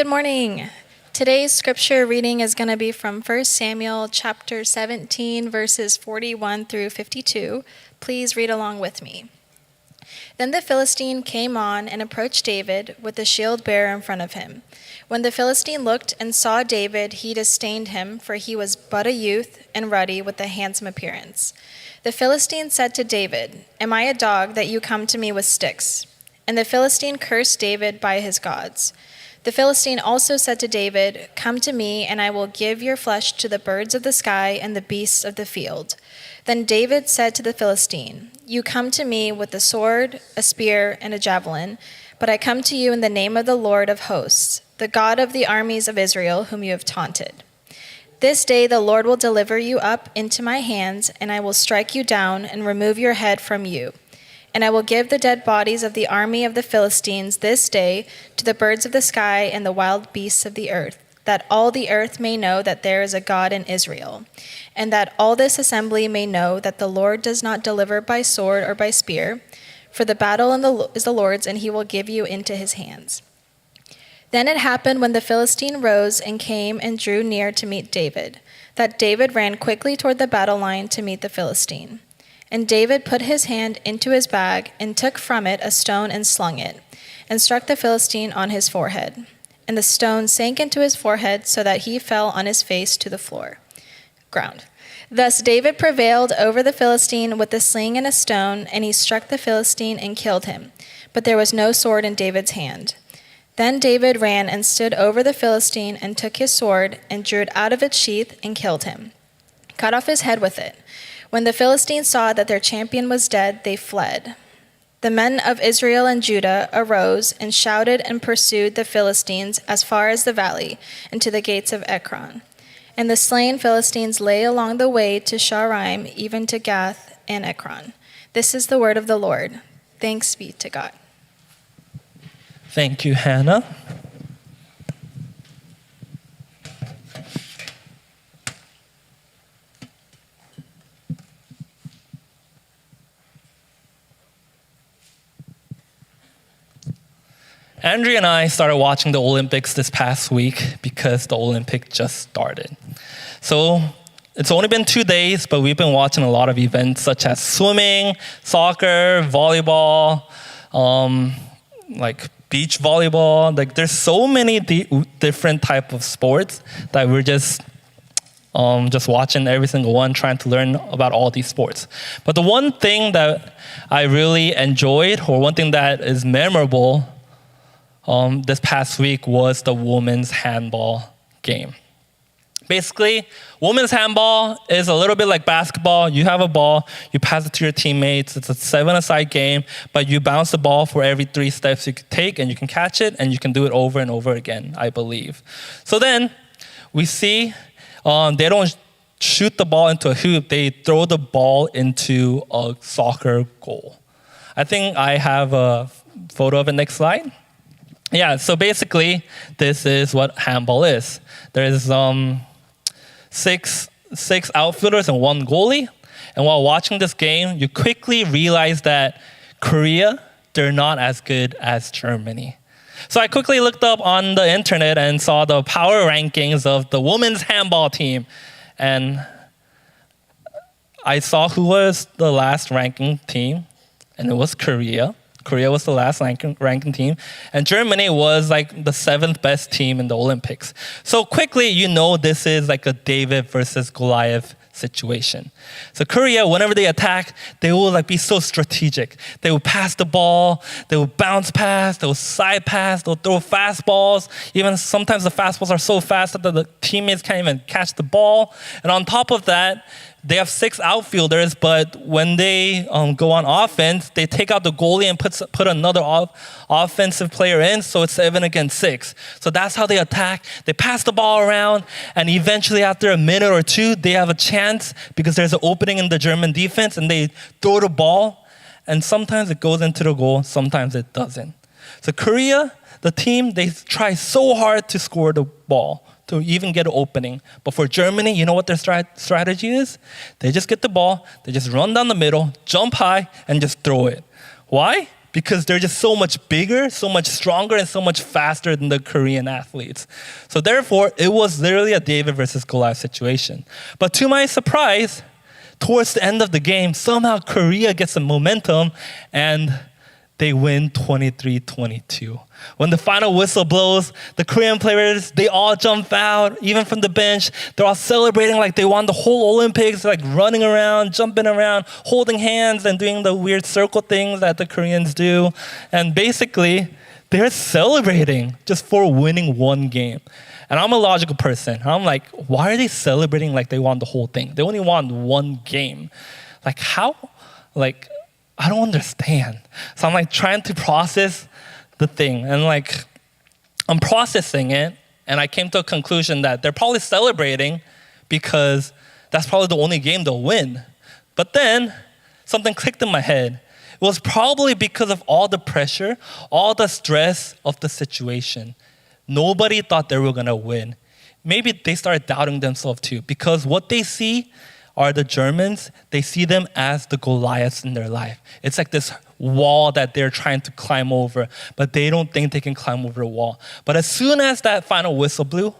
Good morning. Today's scripture reading is going to be from 1 Samuel chapter 17, verses 41 through 52. Please read along with me. Then the Philistine came on and approached David with the shield bearer in front of him. When the Philistine looked and saw David, he disdained him, for he was but a youth and ruddy with a handsome appearance. The Philistine said to David, "Am I a dog that you come to me with sticks?" And the Philistine cursed David by his gods. The Philistine also said to David, "Come to me, and I will give your flesh to the birds of the sky and the beasts of the field." Then David said to the Philistine, "You come to me with a sword, a spear, and a javelin, but I come to you in the name of the Lord of hosts, the God of the armies of Israel, whom you have taunted. This day the Lord will deliver you up into my hands, and I will strike you down and remove your head from you. And I will give the dead bodies of the army of the Philistines this day to the birds of the sky and the wild beasts of the earth, that all the earth may know that there is a God in Israel, and that all this assembly may know that the Lord does not deliver by sword or by spear, for the battle is the Lord's, and he will give you into his hands." Then it happened when the Philistine rose and came and drew near to meet David, that David ran quickly toward the battle line to meet the Philistine. And David put his hand into his bag and took from it a stone and slung it, and struck the Philistine on his forehead. And the stone sank into his forehead so that he fell on his face to the ground. Thus David prevailed over the Philistine with a sling and a stone, and he struck the Philistine and killed him. But there was no sword in David's hand. Then David ran and stood over the Philistine and took his sword and drew it out of its sheath and killed him, cut off his head with it. When the Philistines saw that their champion was dead, they fled. The men of Israel and Judah arose and shouted and pursued the Philistines as far as the valley and to the gates of Ekron. And the slain Philistines lay along the way to Shaaraim, even to Gath and Ekron. This is the word of the Lord. Thanks be to God. Thank you, Hannah. Andrea and I started watching the Olympics this past week because the Olympics just started. So it's only been 2 days, but we've been watching a lot of events such as swimming, soccer, volleyball, like beach volleyball. Like there's so many different type of sports that we're just watching every single one, trying to learn about all these sports. But the one thing that I really enjoyed, or one thing that is memorable this past week, was the women's handball game. Basically, women's handball is a little bit like basketball. You have a ball, you pass it to your teammates. It's a 7-a-side game, but you bounce the ball for every 3 steps you can take, and you can catch it, and you can do it over and over again, I believe. So then we see they don't shoot the ball into a hoop. They throw the ball into a soccer goal. I think I have a photo of it. Next slide. Yeah, so basically, this is what handball is. There's six outfielders and 1 goalie. And while watching this game, you quickly realize that Korea, they're not as good as Germany. So I quickly looked up on the internet and saw the power rankings of the women's handball team. And I saw who was the last ranking team, and it was Korea. Korea was the last ranking team, and Germany was like the 7th best team in the Olympics. So quickly, you know this is like a David versus Goliath situation. So Korea, whenever they attack, they will like be so strategic. They will pass the ball, they will bounce pass, they will side pass, they'll throw fastballs. Even sometimes the fastballs are so fast that the teammates can't even catch the ball. And on top of that, they have 6 outfielders, but when they go on offense, they take out the goalie and put another offensive player in, so it's 7 against 6. So that's how they attack. They pass the ball around, and eventually after a minute or 2, they have a chance because there's an opening in the German defense, and they throw the ball, and sometimes it goes into the goal, sometimes it doesn't. So Korea, the team, they try so hard to score the ball, to even get an opening. But for Germany, you know what their strategy is? They just get the ball, they just run down the middle, jump high, and just throw it. Why? because they're just so much bigger, so much stronger, and so much faster than the Korean athletes. So therefore, it was literally a David versus Goliath situation. But to my surprise, towards the end of the game, somehow Korea gets some momentum and they win 23-22. When the final whistle blows, the Korean players, they all jump out, even from the bench. They're all celebrating like they won the whole Olympics, like running around, jumping around, holding hands and doing the weird circle things that the Koreans do. And basically, they're celebrating just for winning one game. And I'm a logical person. I'm like, why are they celebrating like they won the whole thing? They only won one game. Like how? Like, I don't understand. So I'm like trying to process the thing. And like, I'm processing it. And I came to a conclusion that they're probably celebrating because that's probably the only game they'll win. But then something clicked in my head. It was probably because of all the pressure, all the stress of the situation. Nobody thought they were gonna win. Maybe they started doubting themselves too, because what they see are the Germans, they see them as the Goliaths in their life. It's like this wall that they're trying to climb over, but they don't think they can climb over a wall. But as soon as that final whistle blew,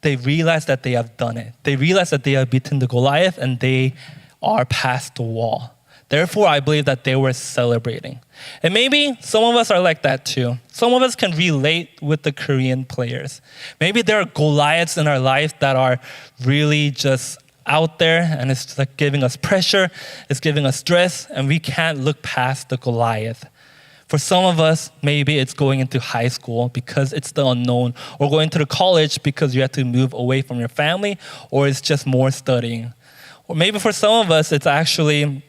they realize that they have done it. They realize that they have beaten the Goliath and they are past the wall. Therefore, I believe that they were celebrating. And maybe some of us are like that too. Some of us can relate with the Korean players. Maybe there are Goliaths in our life that are really just out there and it's just like giving us pressure, it's giving us stress, and we can't look past the Goliath. For some of us, maybe it's going into high school because it's the unknown, or going to the college because you have to move away from your family, or it's just more studying. Or maybe for some of us, it's actually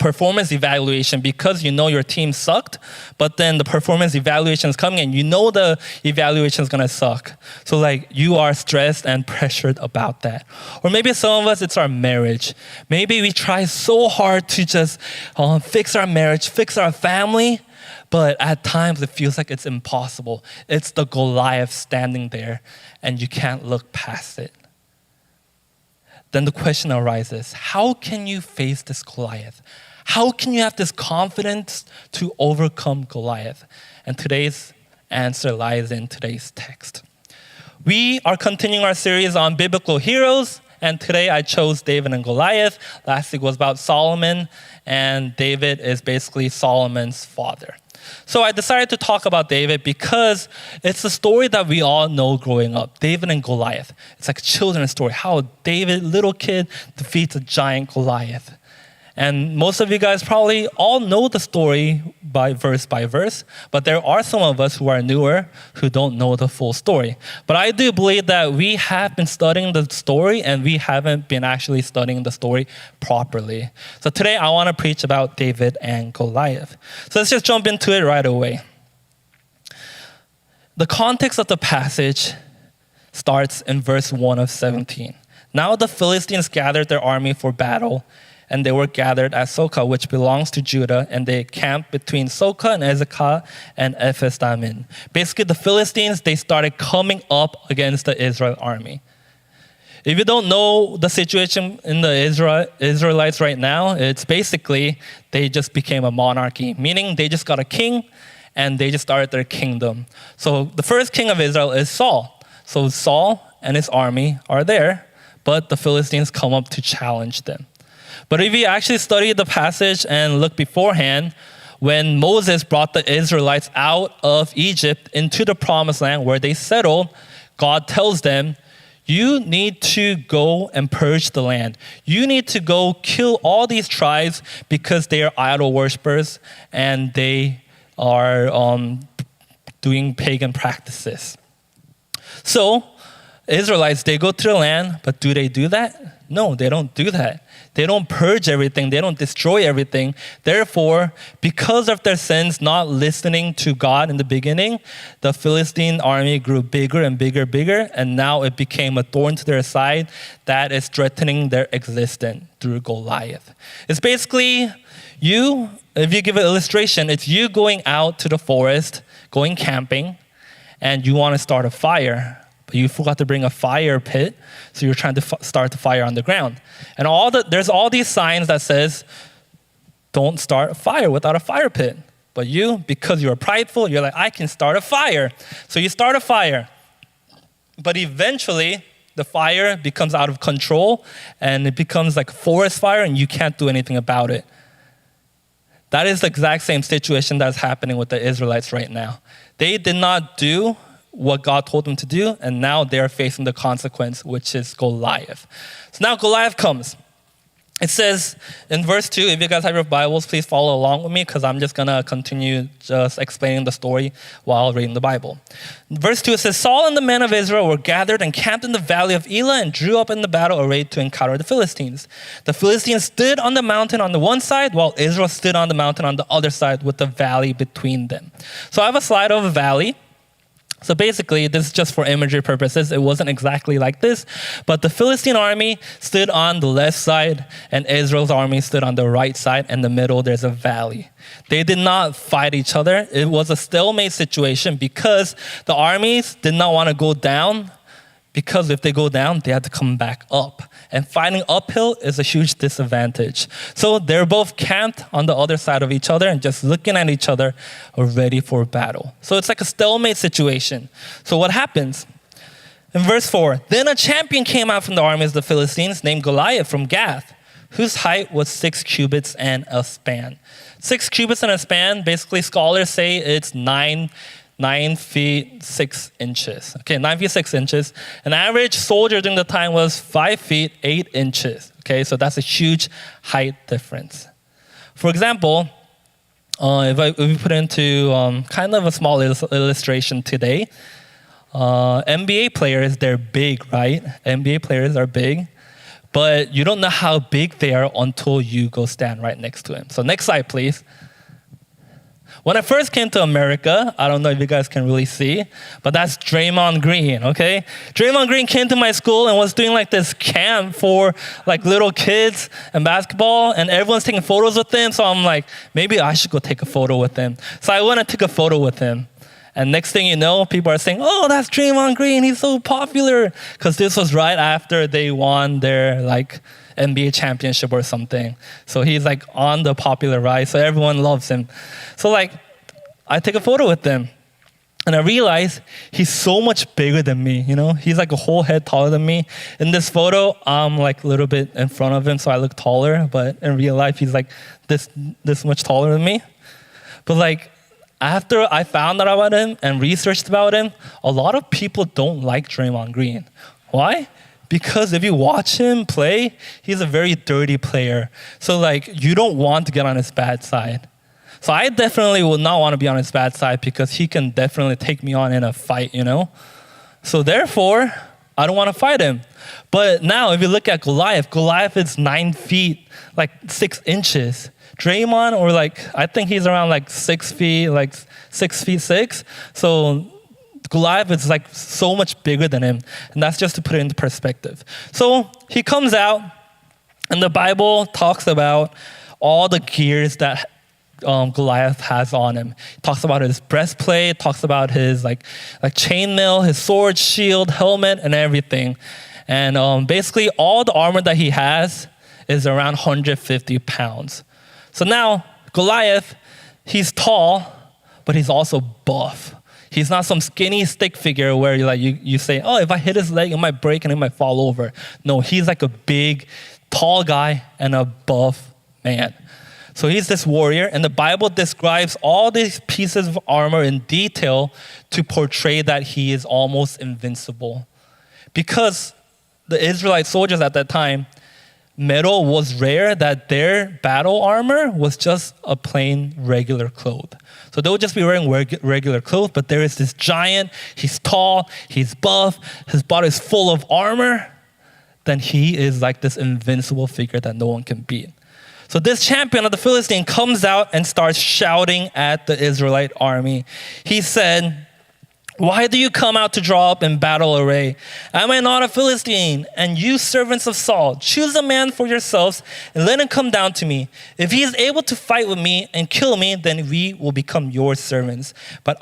performance evaluation because you know your team sucked, but then the performance evaluation is coming and you know the evaluation is going to suck. So like you are stressed and pressured about that. Or maybe some of us, it's our marriage. Maybe we try so hard to just fix our marriage, fix our family, but at times it feels like it's impossible. It's the Goliath standing there and you can't look past it. Then the question arises, how can you face this Goliath? How can you have this confidence to overcome Goliath? And today's answer lies in today's text. We are continuing our series on biblical heroes, and today I chose David and Goliath. Last week was about Solomon, and David is basically Solomon's father. So I decided to talk about David because it's a story that we all know growing up. David and Goliath. It's like a children's story. How David, little kid, defeats a giant Goliath. And most of you guys probably all know the story by verse, but there are some of us who are newer who don't know the full story. But I do believe that we have been studying the story and we haven't been actually studying the story properly. So today I want to preach about David and Goliath. So let's just jump into it right away. The context of the passage starts in verse 1 of 17. Now the Philistines gathered their army for battle, and they were gathered at Soka, which belongs to Judah, and they camped between Soka and Ezekah and Ephes-dammim. Basically, the Philistines, they started coming up against the Israel army. If you don't know the situation in the Israelites right now, it's basically they just became a monarchy, meaning they just got a king and they just started their kingdom. So the first king of Israel is Saul. So Saul and his army are there, but the Philistines come up to challenge them. But if you actually study the passage and look beforehand, when Moses brought the Israelites out of Egypt into the promised land where they settled, God tells them, you need to go and purge the land. You need to go kill all these tribes because they are idol worshippers and they are doing pagan practices. So Israelites, they go to the land, but do they do that? No, they don't do that. They don't purge everything. They don't destroy everything. Therefore, because of their sins, not listening to God in the beginning, the Philistine army grew bigger and bigger, and now it became a thorn to their side that is threatening their existence through Goliath. It's basically you, if you give an illustration, it's you going out to the forest, going camping, and you want to start a fire. But you forgot to bring a fire pit, so you're trying to start the fire on the ground. And there's all these signs that says, don't start a fire without a fire pit. But you, because you're prideful, you're like, I can start a fire. So you start a fire. But eventually, the fire becomes out of control and it becomes like a forest fire and you can't do anything about it. That is the exact same situation that's happening with the Israelites right now. They did not do what God told them to do, and now they're facing the consequence, which is Goliath. So now Goliath comes. It says in verse 2, if you guys have your Bibles, please follow along with me because I'm just going to continue just explaining the story while reading the Bible. Verse 2, it says, Saul and the men of Israel were gathered and camped in the valley of Elah and drew up in the battle arrayed to encounter the Philistines. The Philistines stood on the mountain on the one side while Israel stood on the mountain on the other side with the valley between them. So I have a slide of a valley. So basically, this is just for imagery purposes. It wasn't exactly like this, but the Philistine army stood on the left side and Israel's army stood on the right side. In the middle, there's a valley. They did not fight each other. It was a stalemate situation because the armies did not want to go down, because if they go down, they had to come back up. And fighting uphill is a huge disadvantage. So they're both camped on the other side of each other and just looking at each other, ready for battle. So it's like a stalemate situation. So what happens? In verse 4, then a champion came out from the armies of the Philistines named Goliath from Gath, whose height was 6 cubits and a span. 6 cubits and a span, basically scholars say it's 9 feet 6 inches. Okay, 9 feet 6 inches. An average soldier during the time was 5 feet 8 inches. Okay, so that's a huge height difference. For example, if we put into kind of a small illustration today, NBA players, they're big, right? NBA players are big, but you don't know how big they are until you go stand right next to him. So next slide, please. When I first came to America, I don't know if you guys can really see, but that's Draymond Green, okay? Draymond Green came to my school and was doing like this camp for like little kids and basketball, and everyone's taking photos with him, so I'm like, maybe I should go take a photo with him. So I went and took a photo with him. And next thing you know, people are saying, oh, that's Draymond Green, he's so popular. Because this was right after they won their like NBA championship or something. So he's like on the popular rise, so everyone loves him. So like, I take a photo with him. And I realize he's so much bigger than me, you know? He's like a whole head taller than me. In this photo, I'm like a little bit in front of him, so I look taller. But in real life, he's like this much taller than me. But like, after I found out about him and researched about him, a lot of people don't like Draymond Green. Why? Because if you watch him play, he's a very dirty player. So like, you don't want to get on his bad side. So I definitely would not want to be on his bad side because he can definitely take me on in a fight, you know? So therefore, I don't want to fight him. But now if you look at Goliath is 9 feet, like 6 inches. Draymond, or like, I think he's around like 6 feet, like 6 feet 6. So Goliath is like so much bigger than him. And that's just to put it into perspective. So he comes out and the Bible talks about all the gears that Goliath has on him. It talks about his breastplate, talks about his like chainmail, his sword, shield, helmet, and everything. And basically all the armor that he has is around 150 pounds. So now, Goliath, he's tall, but he's also buff. He's not some skinny stick figure where you say, oh, if I hit his leg, it might break and it might fall over. No, he's like a big, tall guy and a buff man. So he's this warrior, and the Bible describes all these pieces of armor in detail to portray that he is almost invincible. Because the Israelite soldiers at that time, metal was rare, that their battle armor was just a plain regular cloth. So they would just be wearing regular clothes, but there is this giant, he's tall, he's buff, his body is full of armor, then he is like this invincible figure that no one can beat. So this champion of the Philistine comes out and starts shouting at the Israelite army. He said, why do you come out to draw up in battle array? Am I not a Philistine? And you servants of Saul, choose a man for yourselves and let him come down to me. If he is able to fight with me and kill me, then we will become your servants. But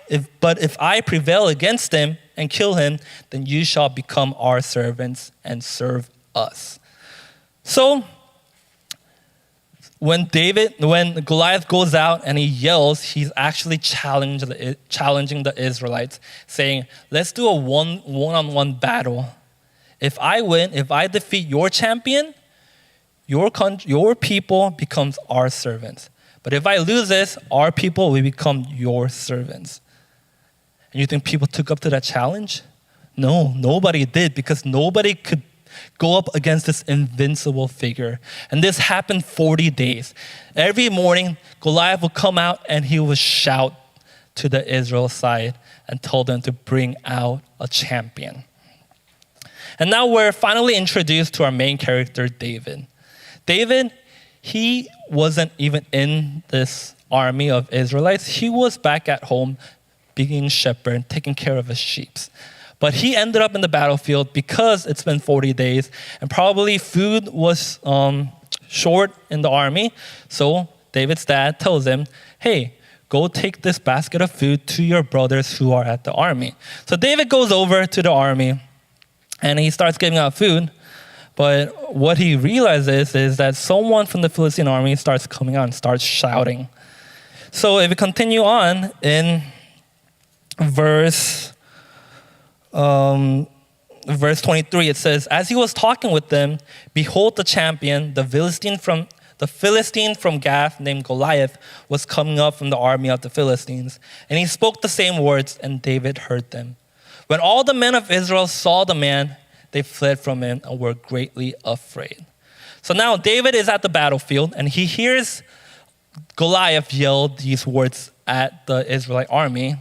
if I prevail against him and kill him, then you shall become our servants and serve us. So when Goliath goes out and he yells, he's actually challenging the Israelites, saying, let's do a one-on-one battle. If I win, if I defeat your champion, your people becomes our servants. But if I lose this, our people will become your servants. And you think people took up to that challenge? No, nobody did, because nobody could go up against this invincible figure. And this happened 40 days. Every morning, Goliath would come out and he would shout to the Israel side and tell them to bring out a champion. And now we're finally introduced to our main character, David. David, he wasn't even in this army of Israelites. He was back at home being a shepherd, taking care of his sheep. But he ended up in the battlefield because it's been 40 days and probably food was short in the army. So David's dad tells him, hey, go take this basket of food to your brothers who are at the army. So David goes over to the army and he starts giving out food. But what he realizes is that someone from the Philistine army starts coming out and starts shouting. So if we continue on in verse 23, it says, as he was talking with them, behold, the champion, the Philistine from Gath named Goliath, was coming up from the army of the Philistines. And he spoke the same words, and David heard them. When all the men of Israel saw the man, they fled from him and were greatly afraid. So now David is at the battlefield, and he hears Goliath yell these words at the Israelite army.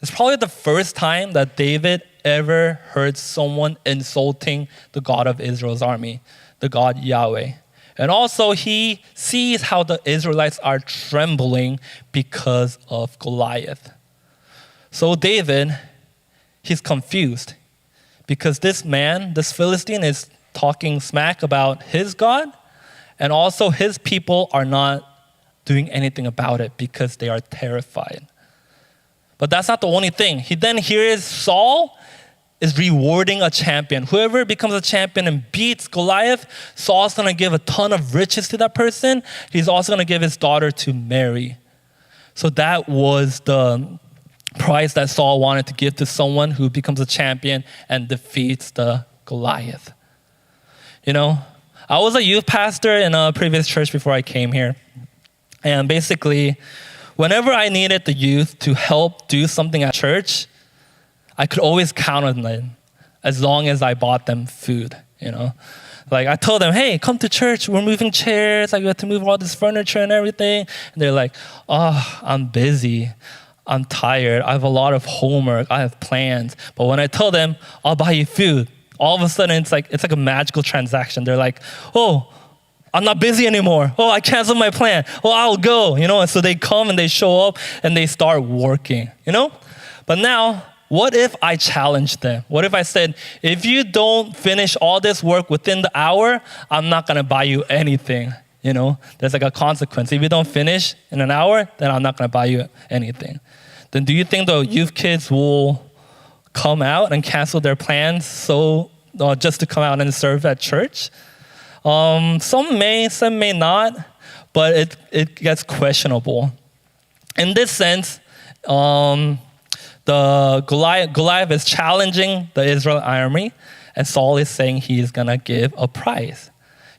It's probably the first time that David ever heard someone insulting the God of Israel's army, the God Yahweh. And also he sees how the Israelites are trembling because of Goliath. So David, he's confused because this man, this Philistine, is talking smack about his God, and also his people are not doing anything about it because they are terrified. But that's not the only thing. He then hears Saul is rewarding a champion. Whoever becomes a champion and beats Goliath, Saul's going to give a ton of riches to that person. He's also going to give his daughter to marry. So that was the prize that Saul wanted to give to someone who becomes a champion and defeats the Goliath. You know, I was a youth pastor in a previous church before I came here. And basically, whenever I needed the youth to help do something at church, I could always count on them as long as I bought them food, you know. Like I told them, hey, come to church. We're moving chairs. Like we have to move all this furniture and everything. And they're like, oh, I'm busy. I'm tired. I have a lot of homework. I have plans. But when I tell them, I'll buy you food, all of a sudden it's like a magical transaction. They're like, oh, I'm not busy anymore. Oh, I canceled my plan. Oh, I'll go, you know. And so they come and they show up and they start working, you know. But now, what if I challenged them? What if I said, if you don't finish all this work within the hour, I'm not going to buy you anything, you know. There's like a consequence. If you don't finish in an hour, then I'm not going to buy you anything. Then do you think the youth kids will come out and cancel their plans just to come out and serve at church? Some may not, but it gets questionable. In this sense, the Goliath is challenging the Israel army, and Saul is saying he's gonna give a prize.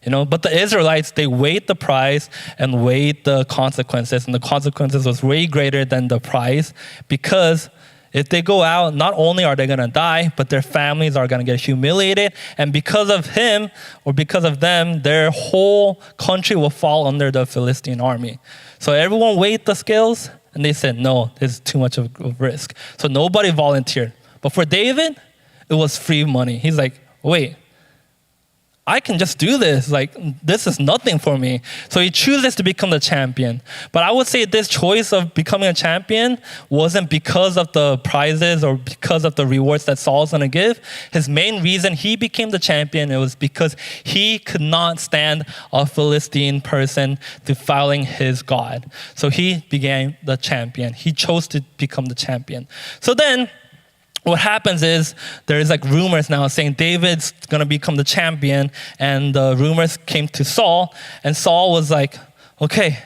You know, but the Israelites, they weighed the prize and weighed the consequences, and the consequences was way greater than the prize, because if they go out, not only are they going to die, but their families are going to get humiliated. And because of him or because of them, their whole country will fall under the Philistine army. So everyone weighed the scales and they said, no, this is too much of a risk. So nobody volunteered. But for David, it was free money. He's like, wait, I can just do this. Like, this is nothing for me. So he chooses to become the champion. But I would say this choice of becoming a champion wasn't because of the prizes or because of the rewards that Saul's going to give. His main reason he became the champion, it was because he could not stand a Philistine person defiling his God. So he became the champion. He chose to become the champion. So then, what happens is there's like rumors now saying David's going to become the champion, and the rumors came to Saul, and Saul was like, Okay,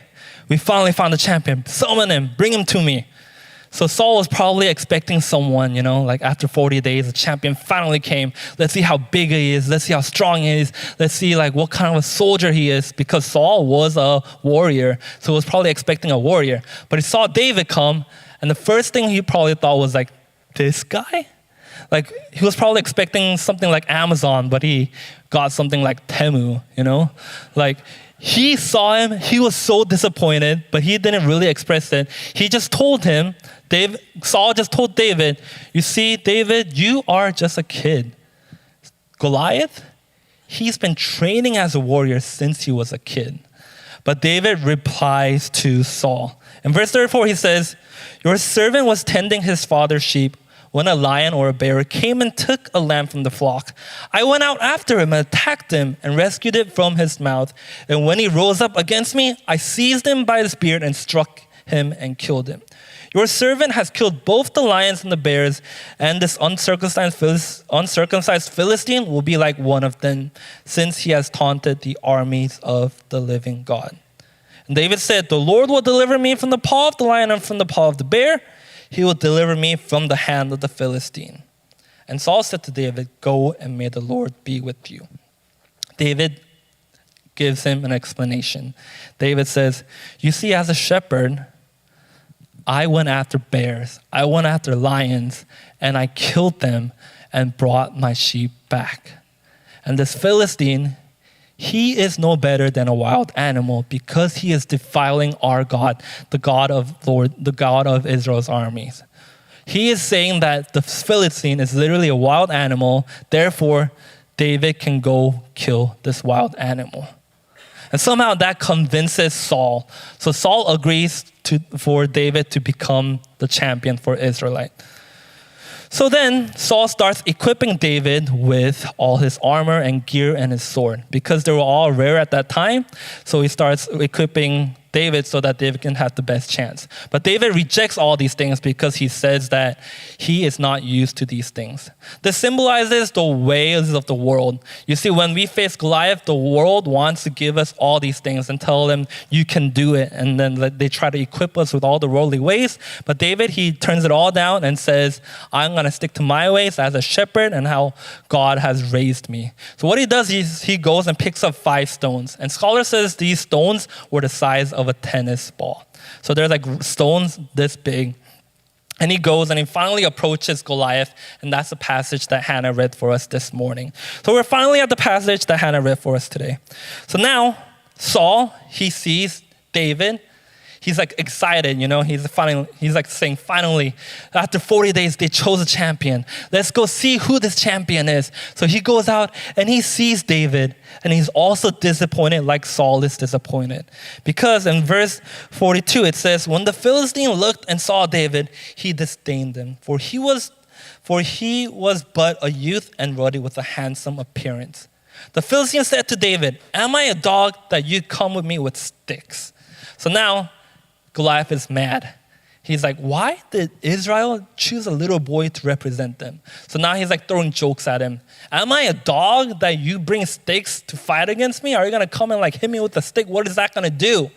we finally found the champion. Summon him, bring him to me. So Saul was probably expecting someone, like after 40 days, the champion finally came. Let's see how big he is. Let's see how strong he is. Let's see what kind of a soldier he is, because Saul was a warrior. So he was probably expecting a warrior. But he saw David come, and the first thing he probably thought was this guy? He was probably expecting something like Amazon, but he got something like Temu, He saw him, he was so disappointed, but he didn't really express it. He just told him, Saul just told David, you see, David, you are just a kid. Goliath, he's been training as a warrior since he was a kid. But David replies to Saul. In verse 34, he says, your servant was tending his father's sheep when a lion or a bear came and took a lamb from the flock. I went out after him and attacked him and rescued it from his mouth. And when he rose up against me, I seized him by his beard and struck him and killed him. Your servant has killed both the lions and the bears, and this uncircumcised Philistine will be like one of them, since he has taunted the armies of the living God. And David said, the Lord will deliver me from the paw of the lion and from the paw of the bear. He will deliver me from the hand of the Philistine. And Saul said to David, go and may the Lord be with you. David gives him an explanation. David says, you see, as a shepherd, I went after bears, I went after lions, and I killed them and brought my sheep back. And this Philistine, he is no better than a wild animal, because he is defiling our God, the God of Israel's armies. He is saying that the Philistine is literally a wild animal, therefore David can go kill this wild animal. And somehow that convinces Saul. So Saul agrees for David to become the champion for Israelite. So then Saul starts equipping David with all his armor and gear and his sword, because they were all rare at that time. So he starts equipping David so that David can have the best chance. But David rejects all these things because he says that he is not used to these things. This symbolizes the ways of the world. You see, when we face Goliath, the world wants to give us all these things and tell them, you can do it. And then they try to equip us with all the worldly ways. But David, he turns it all down and says, I'm going to stick to my ways as a shepherd and how God has raised me. So what he does is he goes and picks up 5 stones. And scholar says these stones were the size of a tennis ball. So there's stones this big. And he goes and he finally approaches Goliath. And that's the passage that Hannah read for us this morning. So we're finally at the passage that Hannah read for us today. So now Saul, he sees David. He's excited, he's saying, finally, after 40 days, they chose a champion. Let's go see who this champion is. So he goes out and he sees David, and he's also disappointed like Saul is disappointed. Because in verse 42, it says, when the Philistine looked and saw David, he disdained him, for he was but a youth and ruddy with a handsome appearance. The Philistine said to David, am I a dog that you come with me with sticks? So now, Goliath is mad. He's like, why did Israel choose a little boy to represent them? So now he's throwing jokes at him. Am I a dog that you bring sticks to fight against me? Are you going to come and hit me with a stick? What is that going to do?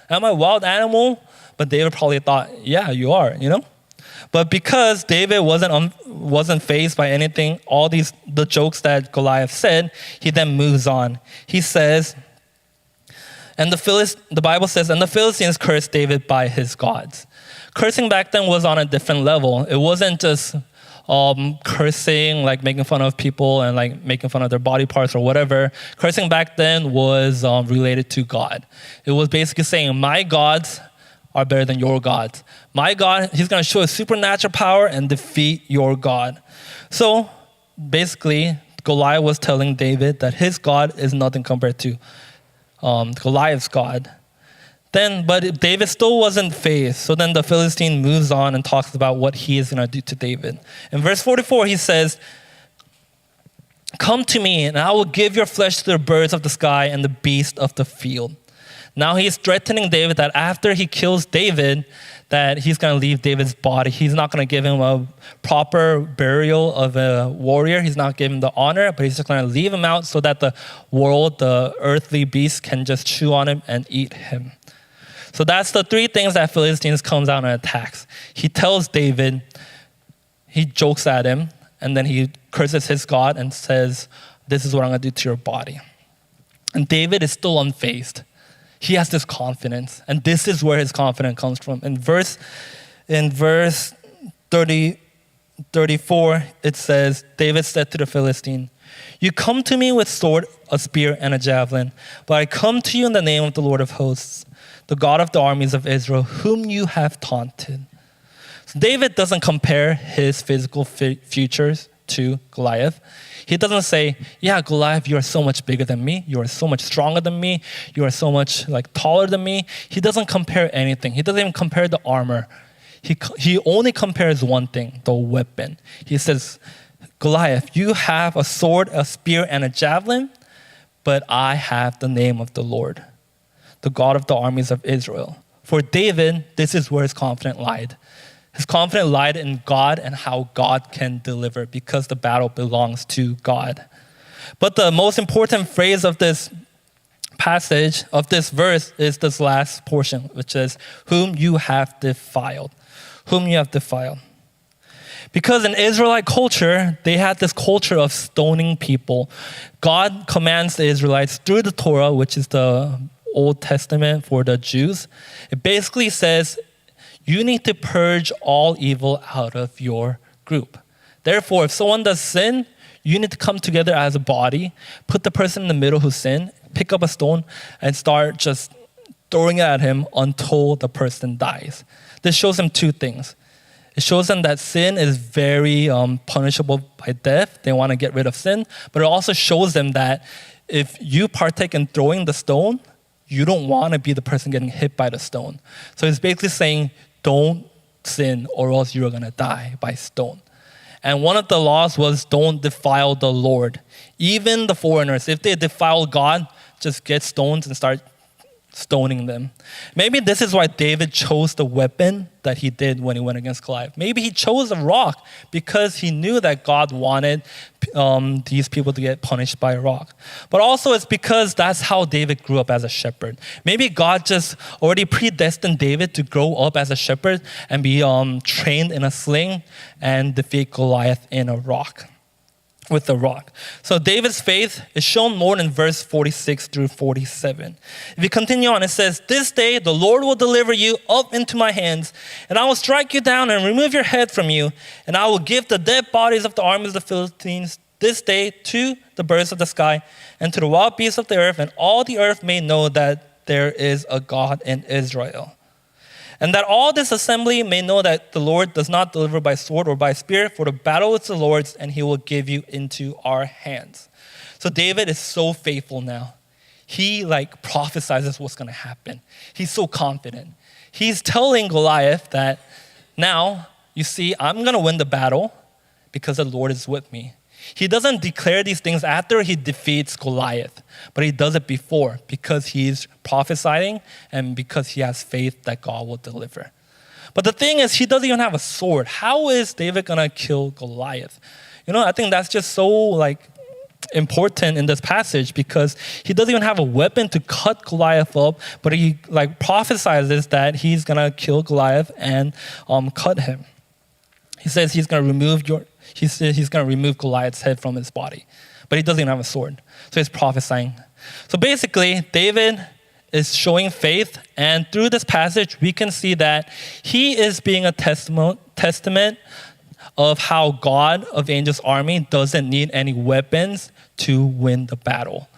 Am I a wild animal? But David probably thought, yeah, you are, But because David wasn't fazed by anything, all the jokes that Goliath said, he then moves on. He says, and the Bible says, and the Philistines cursed David by his gods. Cursing back then was on a different level. It wasn't just cursing, making fun of people and making fun of their body parts or whatever. Cursing back then was related to God. It was basically saying, my gods are better than your gods. My God, he's going to show his supernatural power and defeat your God. So basically, Goliath was telling David that his God is nothing compared to Goliath's God. But David still wasn't fazed. So then the Philistine moves on and talks about what he is going to do to David. In verse 44, he says, come to me and I will give your flesh to the birds of the sky and the beasts of the field. Now he's threatening David that after he kills David, that he's going to leave David's body. He's not going to give him a proper burial of a warrior. He's not giving him the honor, but he's just going to leave him out so that the world, the earthly beasts, can just chew on him and eat him. So that's the three things that Philistines comes out and attacks. He tells David, he jokes at him, and then he curses his God and says, this is what I'm going to do to your body. And David is still unfazed. He has this confidence, and this is where his confidence comes from. In verse 34, it says, David said to the Philistine, you come to me with sword, a spear, and a javelin, but I come to you in the name of the Lord of hosts, the God of the armies of Israel, whom you have taunted. So David doesn't compare his physical features to Goliath. He doesn't say, yeah, Goliath, you are so much bigger than me. You are so much stronger than me. You are so much taller than me. He doesn't compare anything. He doesn't even compare the armor. He only compares one thing, the weapon. He says, Goliath, you have a sword, a spear, and a javelin, but I have the name of the Lord, the God of the armies of Israel. For David, this is where his confidence lied. His confidence lied in God and how God can deliver, because the battle belongs to God. But the most important phrase of this passage, of this verse, is this last portion, which is, whom you have defiled. Whom you have defiled. Because in Israelite culture, they had this culture of stoning people. God commands the Israelites through the Torah, which is the Old Testament for the Jews. It basically says, you need to purge all evil out of your group. Therefore, if someone does sin, you need to come together as a body, put the person in the middle who sinned, pick up a stone, and start just throwing it at him until the person dies. This shows them two things. It shows them that sin is very punishable by death. They want to get rid of sin. But it also shows them that if you partake in throwing the stone, you don't want to be the person getting hit by the stone. So it's basically saying, don't sin or else you're going to die by stone. And one of the laws was, don't defile the Lord. Even the foreigners, if they defile God, just get stones and start stoning them. Maybe this is why David chose the weapon that he did when he went against Goliath. Maybe he chose a rock because he knew that God wanted these people to get punished by a rock. But also it's because that's how David grew up as a shepherd. Maybe God just already predestined David to grow up as a shepherd and be trained in a sling and defeat Goliath in a rock. With the rock. So David's faith is shown more in verse 46 through 47. If you continue on, it says, this day the Lord will deliver you up into my hands, and I will strike you down and remove your head from you, and I will give the dead bodies of the armies of the Philistines this day to the birds of the sky and to the wild beasts of the earth, and all the earth may know that there is a God in Israel. And that all this assembly may know that the Lord does not deliver by sword or by spear, for the battle is the Lord's, and he will give you into our hands. So David is so faithful now. He prophesizes what's going to happen. He's so confident. He's telling Goliath that now, you see, I'm going to win the battle because the Lord is with me. He doesn't declare these things after he defeats Goliath, but he does it before because he's prophesying and because he has faith that God will deliver. But the thing is, he doesn't even have a sword. How is David going to kill Goliath? I think that's just so important in this passage because he doesn't even have a weapon to cut Goliath up, but he prophesizes that he's going to kill Goliath and cut him. He says he's going to remove Goliath's head from his body. But he doesn't even have a sword. So he's prophesying. So basically, David is showing faith. And through this passage, we can see that he is being a testament of how God of Angels' army doesn't need any weapons to win the battle.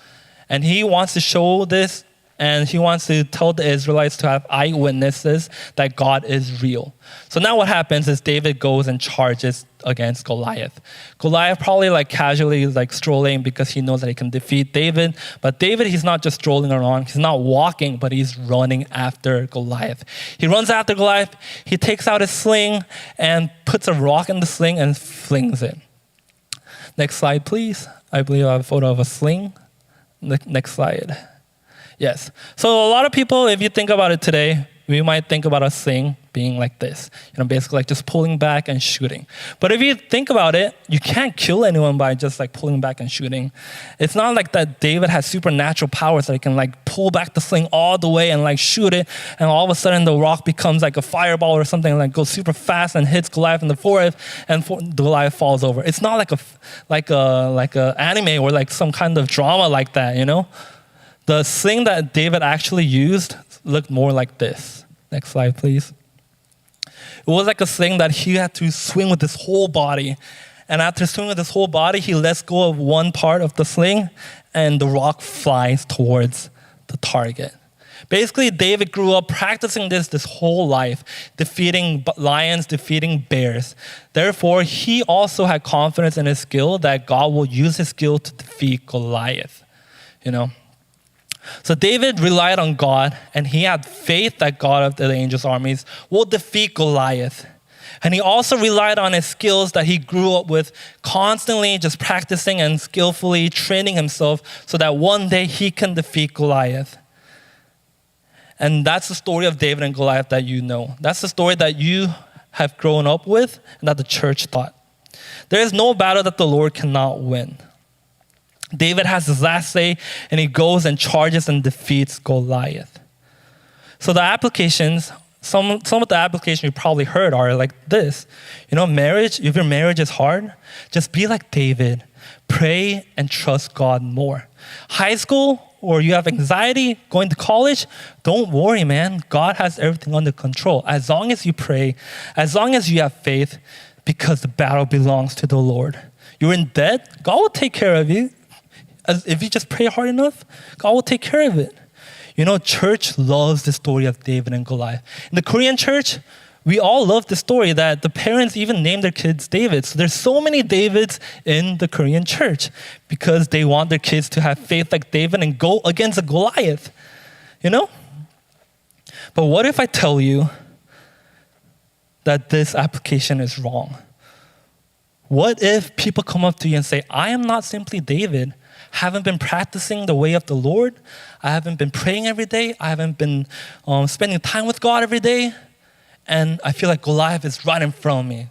And he wants to show this, and he wants to tell the Israelites to have eyewitnesses that God is real. So now what happens is David goes and charges against Goliath. Goliath probably casually strolling because he knows that he can defeat David. But David, he's not just strolling around. He's not walking, but he's running after Goliath. He runs after Goliath. He takes out his sling and puts a rock in the sling and flings it. Next slide, please. I believe I have a photo of a sling. Next slide. Yes. So a lot of people, if you think about it today, we might think about a sling being like this, basically like just pulling back and shooting. But if you think about it, you can't kill anyone by just like pulling back and shooting. It's not like that David has supernatural powers that he can like pull back the sling all the way and like shoot it, and all of a sudden the rock becomes like a fireball or something, like goes super fast and hits Goliath in the forehead, and Goliath falls over. It's not like a anime or like some kind of drama like that, The sling that David actually used looked more like this. Next slide, please. It was like a sling that he had to swing with his whole body. And after swinging with his whole body, he lets go of one part of the sling, and the rock flies towards the target. Basically, David grew up practicing this whole life, defeating lions, defeating bears. Therefore, he also had confidence in his skill that God will use his skill to defeat Goliath. So David relied on God, and he had faith that God of the angels' armies will defeat Goliath. And he also relied on his skills that he grew up with, constantly just practicing and skillfully training himself so that one day he can defeat Goliath. And that's the story of David and Goliath that you know. That's the story that you have grown up with and that the church taught. There is no battle that the Lord cannot win. David has his last say, and he goes and charges and defeats Goliath. So the applications, some of the applications you probably heard are like this. Marriage, if your marriage is hard, just be like David. Pray and trust God more. High school, or you have anxiety going to college, don't worry, man. God has everything under control. As long as you pray, as long as you have faith, because the battle belongs to the Lord. You're in debt, God will take care of you. If you just pray hard enough, God will take care of it. Church loves the story of David and Goliath. In the Korean church, we all love the story that the parents even named their kids David. So there's so many Davids in the Korean church because they want their kids to have faith like David and go against a Goliath. But what if I tell you that this application is wrong? What if people come up to you and say, I am not simply David, haven't been practicing the way of the Lord. I haven't been praying every day. I haven't been spending time with God every day. And I feel like Goliath is right in front of me.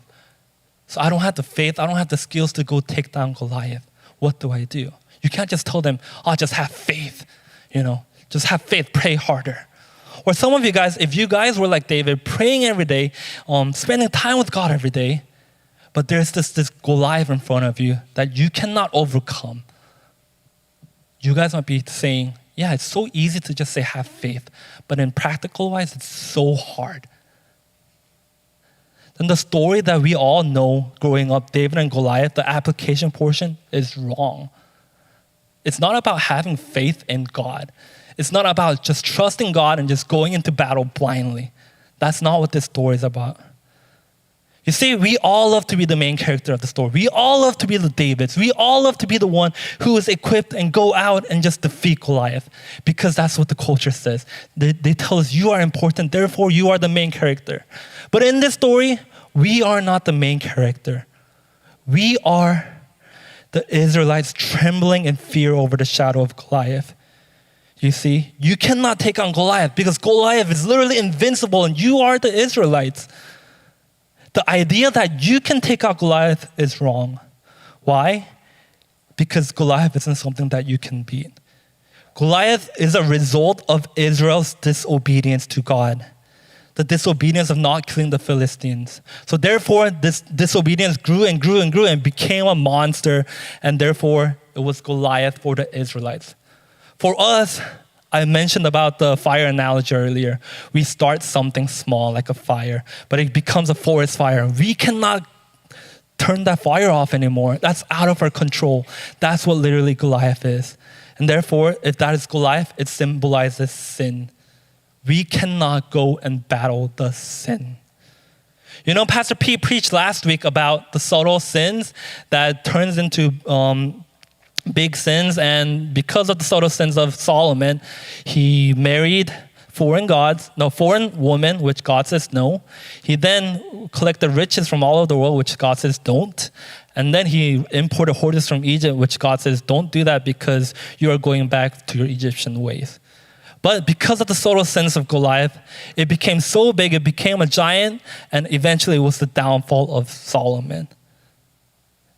So I don't have the faith. I don't have the skills to go take down Goliath. What do I do? You can't just tell them, just have faith. Just have faith, pray harder. Or some of you guys, if you guys were like David, praying every day, spending time with God every day, but there's this Goliath in front of you that you cannot overcome. You guys might be saying, yeah, it's so easy to just say have faith, but in practical wise, it's so hard. Then the story that we all know growing up, David and Goliath, the application portion is wrong. It's not about having faith in God. It's not about just trusting God and just going into battle blindly. That's not what this story is about. You see, we all love to be the main character of the story. We all love to be the Davids. We all love to be the one who is equipped and go out and just defeat Goliath, because that's what the culture says. They tell us you are important, therefore you are the main character. But in this story, we are not the main character. We are the Israelites trembling in fear over the shadow of Goliath. You see, you cannot take on Goliath because Goliath is literally invincible and you are the Israelites. The idea that you can take out Goliath is wrong. Why? Because Goliath isn't something that you can beat. Goliath is a result of Israel's disobedience to God. The disobedience of not killing the Philistines. So therefore, this disobedience grew and grew and grew and became a monster. And therefore, it was Goliath for the Israelites. For us, I mentioned about the fire analogy earlier. We start something small like a fire, but it becomes a forest fire. We cannot turn that fire off anymore. That's out of our control. That's what literally Goliath is. And therefore, if that is Goliath, it symbolizes sin. We cannot go and battle the sin. Pastor P preached last week about the subtle sins that turns into big sins, and because of the subtle sins of Solomon, he married foreign women, which God says no. He then collected riches from all over the world, which God says don't. And then he imported horses from Egypt, which God says don't do that because you are going back to your Egyptian ways. But because of the subtle sins of Goliath, it became so big, it became a giant, and eventually it was the downfall of Solomon.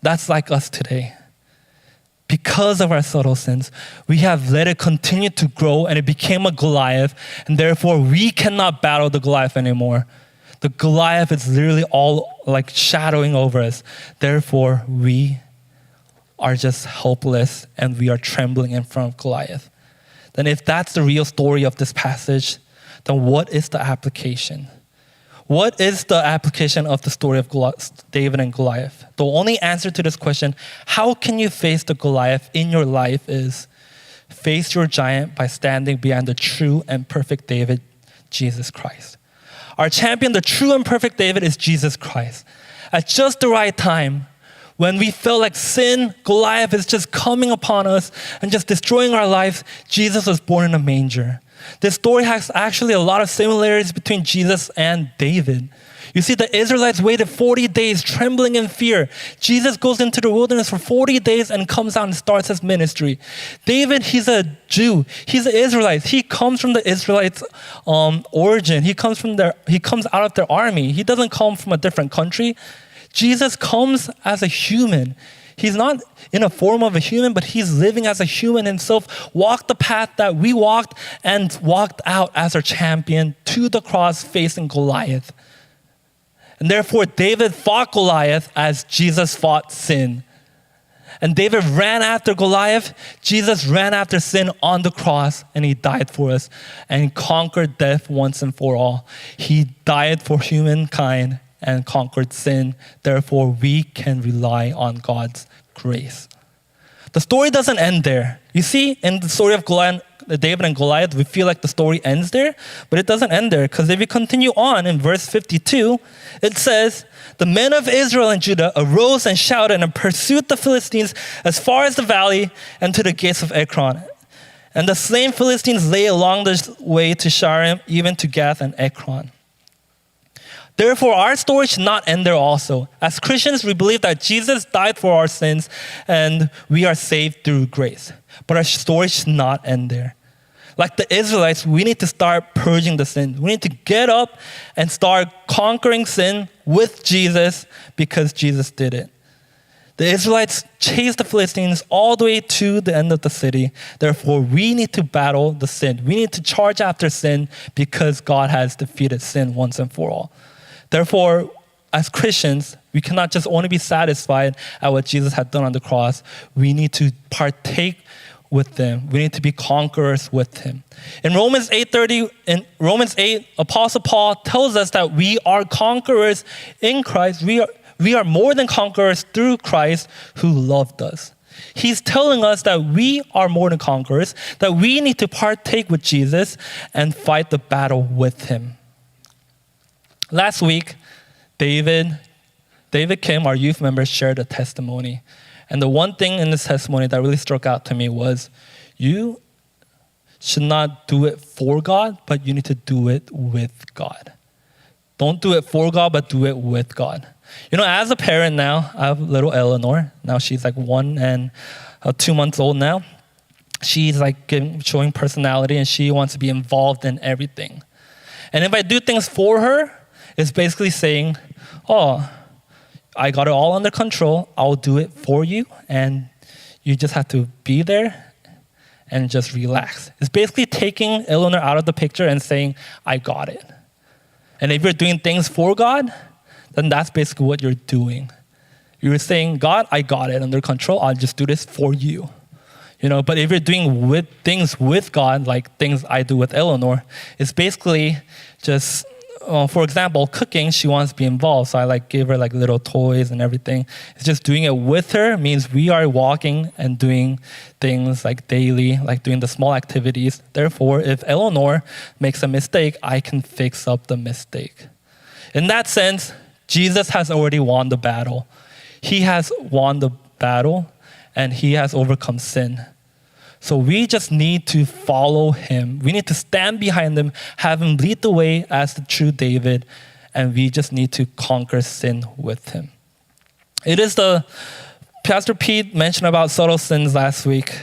That's like us today. Because of our subtle sins, we have let it continue to grow, and it became a Goliath, and therefore we cannot battle the Goliath anymore. The Goliath is literally all like shadowing over us. Therefore, we are just helpless, and we are trembling in front of Goliath. Then if that's the real story of this passage, then what is the application? What is the application of the story of David and Goliath? The only answer to this question, how can you face the Goliath in your life, is face your giant by standing behind the true and perfect David, Jesus Christ. Our champion, the true and perfect David, is Jesus Christ. At just the right time, when we felt like sin, Goliath is just coming upon us and just destroying our lives, Jesus was born in a manger. This story has actually a lot of similarities between Jesus and David. You see, the Israelites waited 40 days trembling in fear. Jesus goes into the wilderness for 40 days and comes out and starts his ministry. David, he's a Jew. He's an Israelite. He comes from the Israelites' origin. He comes out of their army. He doesn't come from a different country. Jesus comes as a human. He's not in a form of a human, but he's living as a human himself, walked the path that we walked, and walked out as our champion to the cross facing Goliath. And therefore, David fought Goliath as Jesus fought sin. And David ran after Goliath. Jesus ran after sin on the cross, and he died for us and conquered death once and for all. He died for humankind and conquered sin. Therefore, we can rely on God's grace. The story doesn't end there. You see, in the story of David and Goliath, we feel like the story ends there, but it doesn't end there, because if you continue on in verse 52, it says, "The men of Israel and Judah arose and shouted and pursued the Philistines as far as the valley and to the gates of Ekron. And the slain Philistines lay along the way to Shaaraim, even to Gath and Ekron." Therefore, our story should not end there also. As Christians, we believe that Jesus died for our sins and we are saved through grace. But our story should not end there. Like the Israelites, we need to start purging the sin. We need to get up and start conquering sin with Jesus, because Jesus did it. The Israelites chased the Philistines all the way to the end of the city. Therefore, we need to battle the sin. We need to charge after sin, because God has defeated sin once and for all. Therefore, as Christians, we cannot just only be satisfied at what Jesus had done on the cross. We need to partake with him. We need to be conquerors with him. In Romans 8, Apostle Paul tells us that we are conquerors in Christ. We are more than conquerors through Christ who loved us. He's telling us that we are more than conquerors, that we need to partake with Jesus and fight the battle with him. Last week, David Kim, our youth member, shared a testimony. And the one thing in this testimony that really struck out to me was, you should not do it for God, but you need to do it with God. Don't do it for God, but do it with God. You know, as a parent now, I have little Eleanor. Now she's like 1 and 2 months old now. She's like showing personality, and she wants to be involved in everything. And if I do things for her, it's basically saying, oh, I got it all under control. I'll do it for you, and you just have to be there and just relax. It's basically taking Eleanor out of the picture and saying, I got it. And if you're doing things for God, then that's basically what you're doing. You're saying, God, I got it under control. I'll just do this for you. You know, but if you're doing things with God, like things I do with Eleanor, it's basically just, for example, cooking, she wants to be involved. So I give her little toys and everything. It's just doing it with her means we are walking and doing things daily, doing the small activities. Therefore, if Eleanor makes a mistake, I can fix up the mistake. In that sense, Jesus has already won the battle. He has won the battle, and he has overcome sin. So we just need to follow him. We need to stand behind him, have him lead the way as the true David, and we just need to conquer sin with him. It is Pastor Pete mentioned about subtle sins last week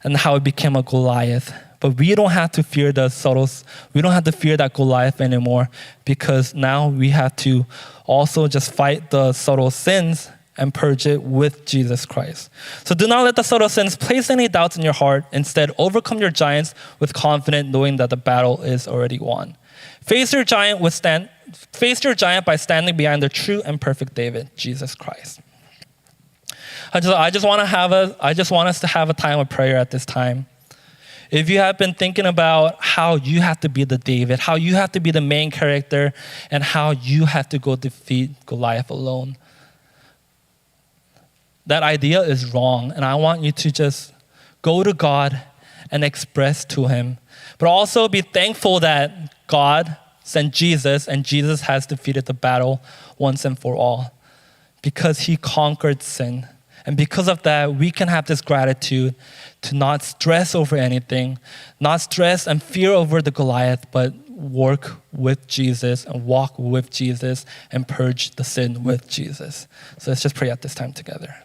and how it became a Goliath. But we don't have to fear we don't have to fear that Goliath anymore, because now we have to also just fight the subtle sins and purge it with Jesus Christ. So do not let the subtle sins place any doubts in your heart. Instead, overcome your giants with confidence, knowing that the battle is already won. Face your giant by standing behind the true and perfect David, Jesus Christ. I just want us to have a time of prayer at this time. If you have been thinking about how you have to be the David, how you have to be the main character, and how you have to go defeat Goliath alone, that idea is wrong. And I want you to just go to God and express to him. But also be thankful that God sent Jesus, and Jesus has defeated the battle once and for all, because he conquered sin. And because of that, we can have this gratitude to not stress over anything, not stress and fear over the Goliath, but work with Jesus and walk with Jesus and purge the sin with Jesus. So let's just pray at this time together.